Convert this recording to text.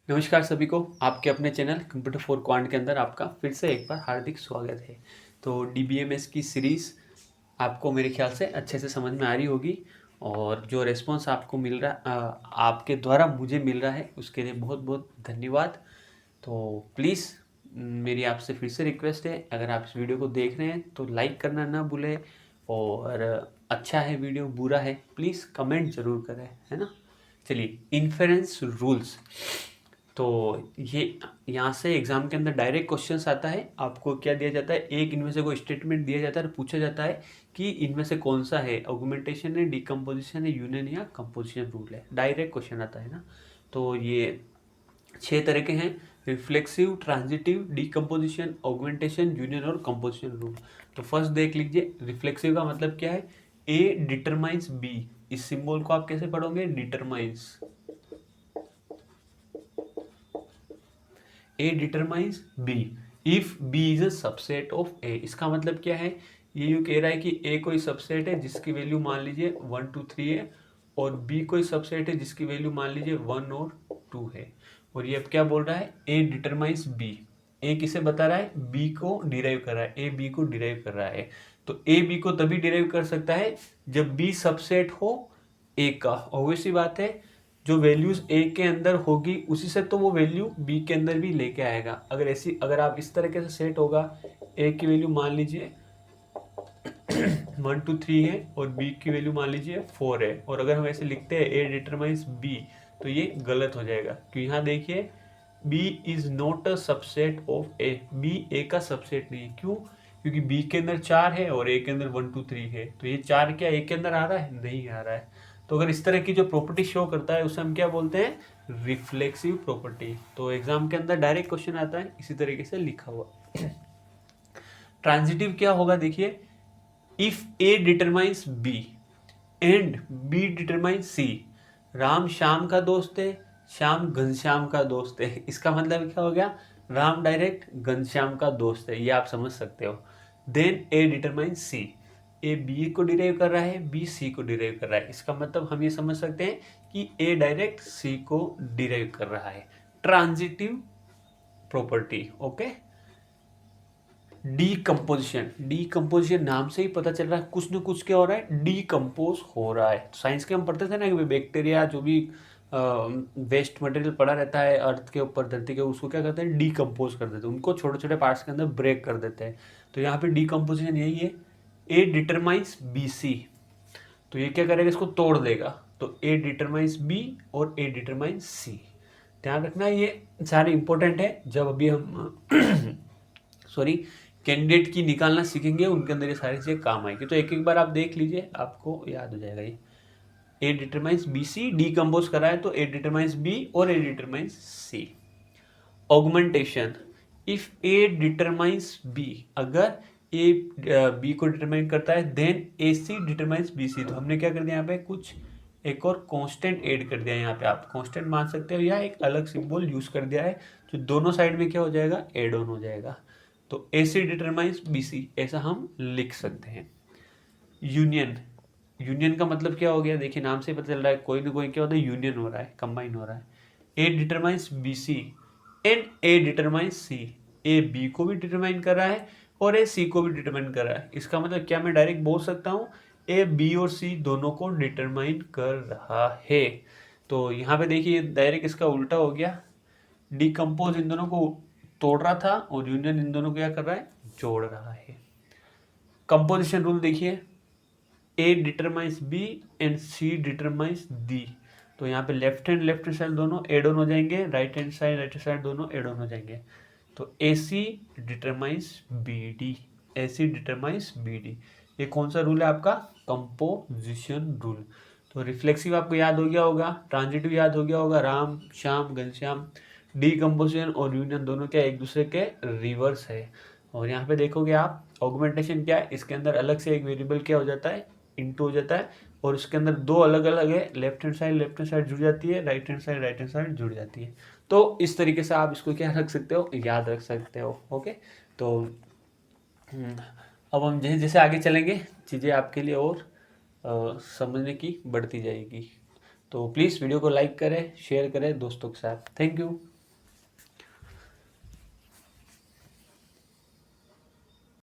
नमस्कार सभी को, आपके अपने चैनल कंप्यूटर फॉर क्वांट के अंदर आपका फिर से एक बार हार्दिक स्वागत है। तो डीबीएमएस की सीरीज़ आपको मेरे ख्याल से अच्छे से समझ में आ रही होगी और जो रिस्पांस आपको मिल रहा आपके द्वारा मुझे मिल रहा है उसके लिए बहुत बहुत धन्यवाद। तो प्लीज़ मेरी आपसे फिर से रिक्वेस्ट है, अगर आप इस वीडियो को देख रहे हैं तो लाइक करना ना भूलें और अच्छा है वीडियो बुरा है प्लीज़ कमेंट ज़रूर करें, है ना। चलिए, इन्फेरेंस रूल्स। तो ये यहाँ से एग्जाम के अंदर डायरेक्ट क्वेश्चंस आता है। आपको क्या दिया जाता है, एक इनमें से कोई स्टेटमेंट दिया जाता है और पूछा जाता है कि इनमें से कौन सा है, ऑगमेंटेशन है, डिकम्पोजिशन है, यूनियन या कंपोजिशन रूल है। डायरेक्ट क्वेश्चन आता है ना। तो ये 6 तरह के हैं: reflexive, transitive, decomposition, augmentation, union और कंपोजिशन रूल। तो फर्स्ट देख लीजिए, रिफ्लेक्सिव का मतलब क्या है। A determines B. इस सिंबल को आप कैसे पढ़ोगे, determines. A determines B if B is a subset of A. इसका मतलब क्या है, ये यूँ कह रहा है कि ए कोई सबसेट है जिसकी वैल्यू मान लीजिए 1 2 3 है और बी कोई सबसेट है जिसकी वैल्यू मान लीजिए 1 और 2 है। और ये अब क्या बोल रहा है, ए डिटरमाइंस बी। ए किसे बता रहा है, बी को डिराइव कर रहा है, ए बी को डिराइव कर रहा है। तो ए बी को तभी डिराइव कर सकता है जब बी सबसेट हो ए का। ऑब्वियसली बात है, जो वैल्यूज ए के अंदर होगी उसी से तो वो वैल्यू बी के अंदर भी लेके आएगा। अगर आप इस तरीके से सेट होगा, ए की वैल्यू मान लीजिए 1 2 3 है और बी की वैल्यू मान लीजिए 4 है, और अगर हम ऐसे लिखते हैं ए डिटरमाइंस बी, तो ये गलत हो जाएगा। क्योंकि यहाँ देखिए, B is not a subset of A. B A का सबसेट नहीं है। क्यों? क्योंकि बी के अंदर 4 है और ए के अंदर 1 2 3 है। तो ये 4 क्या ए के अंदर आ रहा है? नहीं आ रहा है। तो अगर इस तरह की जो प्रॉपर्टी शो करता है उसे हम क्या बोलते हैं, रिफ्लेक्सिव प्रॉपर्टी। तो एग्जाम के अंदर डायरेक्ट क्वेश्चन आता है इसी तरीके से लिखा हुआ। ट्रांजिटिव क्या होगा, देखिए, if A determines B and B determines C. Ram Shyam का दोस्त है, श्याम घनश्याम का दोस्त है। इसका मतलब क्या हो गया, राम डायरेक्ट घनश्याम का दोस्त है, ये आप समझ सकते हो। Then A determines C. A B को डिराइव कर रहा है, बी सी को डिराइव कर रहा है। इसका मतलब हम ये समझ सकते हैं कि ए डायरेक्ट सी को डिराइव कर रहा है। Transitive property. ओके। डीकम्पोजिशन नाम से ही पता चल रहा है कुछ न कुछ क्या हो रहा है, डीकम्पोज हो रहा है। साइंस के हम पढ़ते थे ना कि बैक्टीरिया जो भी वेस्ट मटेरियल पड़ा रहता है अर्थ के ऊपर, धरती के, उसको क्या करते हैं, डीकम्पोज कर देते हैं, उनको छोटे छोटे पार्ट्स के अंदर ब्रेक कर देते हैं। तो यहाँ पे डीकम्पोजिशन यही है। ए डिटरमाइंस बी सी, तो ये क्या करेगा, इसको तोड़ देगा। तो ए डिटरमाइंस बी और ए डिटरमाइंस सी। ध्यान रखना, ये सारे इंपॉर्टेंट है। जब अभी हम सॉरी कैंडिडेट की निकालना सीखेंगे उनके अंदर ये सारी चीज़ें काम आएगी। तो एक एक बार आप देख लीजिए, आपको याद हो जाएगा। ये A determines B C, decompose करा है तो ए डिटरमाइंस बी और A determines C. Augmentation, if A determines B, अगर ए बी को डिटरमाइन करता है, then A C determines B C. तो हमने क्या कर दिया यहाँ पे, कुछ एक और कांस्टेंट ऐड कर दिया। यहाँ पे आप कांस्टेंट मान सकते हो या एक अलग सिंबल यूज कर दिया है, जो दोनों साइड में क्या हो जाएगा, एड ऑन हो जाएगा। तो ए सी डिटरमाइंस बी सी, ऐसा हम लिख सकते हैं। यूनियन, यूनियन का मतलब क्या हो गया, देखिए नाम से पता चल रहा है कोई ना कोई क्या होता है, यूनियन हो रहा है, कंबाइन हो रहा है। A determines B C and A determines C. A B को भी डिटरमाइन कर रहा है और ए सी को भी डिटरमाइन कर रहा है। इसका मतलब क्या, मैं डायरेक्ट बोल सकता हूँ ए बी और सी दोनों को डिटरमाइन कर रहा है। तो यहाँ पे देखिए डायरेक्ट इसका उल्टा हो गया, डिकम्पोज इन दोनों को तोड़ रहा था और यूनियन इन दोनों को क्या कर रहा है, जोड़ रहा है। कंपोजिशन रूल देखिए, A determines B and C determines D. तो यहाँ पे लेफ्ट हैंड साइड दोनों एड ऑन हो जाएंगे, राइट हैंड साइड दोनों एड ऑन हो जाएंगे। तो A C determines B D, A C determines B D. ये कौन सा रूल है आपका, कंपोजिशन रूल। तो रिफ्लेक्सिव आपको याद हो गया होगा, ट्रांजिटिव याद हो गया होगा, राम श्याम घनश्याम। डीकम्पोजिशन और यूनियन दोनों क्या एक दूसरे के रिवर्स है। और यहाँ पे देखोगे आप, ऑगमेंटेशन क्या है, इसके अंदर अलग से एक वेरिएबल क्या हो जाता है, इनटू हो जाता है, और उसके अंदर दो अलग अलग है, लेफ्ट हैंड साइड जुड़ जाती है, राइट हैंड साइड जुड़ जाती है। तो इस तरीके से आप इसको क्या रख सकते हो, याद रख सकते हो। ओके। तो अब हम जैसे जैसे आगे चलेंगे चीज़ें आपके लिए और समझने की बढ़ती जाएगी। तो प्लीज़ वीडियो को लाइक करें, शेयर करें दोस्तों के साथ। Thank you.